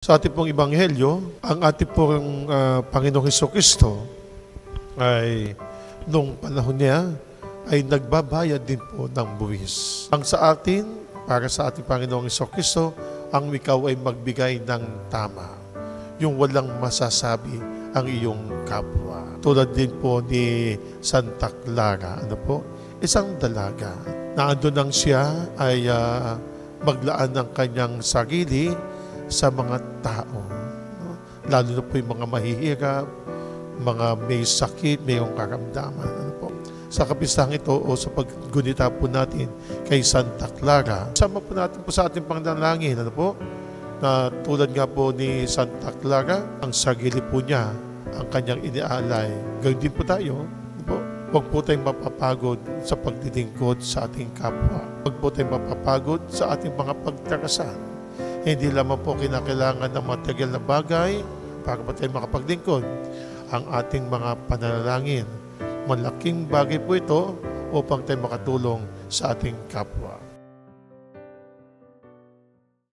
Sa ating pong Ebanghelyo, ang ating pong Panginoong Hesukristo ay nung panahon niya ay nagbabayad din po ng buwis. Ang sa atin, para sa ating Panginoong Hesukristo, ang ikaw ay magbigay ng tama. Yung walang masasabi ang iyong kapwa. Tulad din po ni Santa Clara, isang dalaga. Naandun nang siya ay maglaan ng kanyang sarili sa mga tao, lalo na po yung mga mahihirap, mga may sakit, mayroong karamdaman. Sa kapistahan ito o sa paggunita po natin kay Santa Clara, sama po natin po sa ating panalangin, na tulad nga po ni Santa Clara, ang sarili po niya, ang kanyang inialay. Gawin din po tayo, huwag po tayong mapapagod sa pagdilingkod sa ating kapwa. Huwag po tayong mapapagod sa ating mga pagdarasan. Hindi lamang po kinakailangan ng material na bagay para ba tayo makapaglingkod. Ang ating mga panalangin, malaking bagay po ito upang tayo makatulong sa ating kapwa.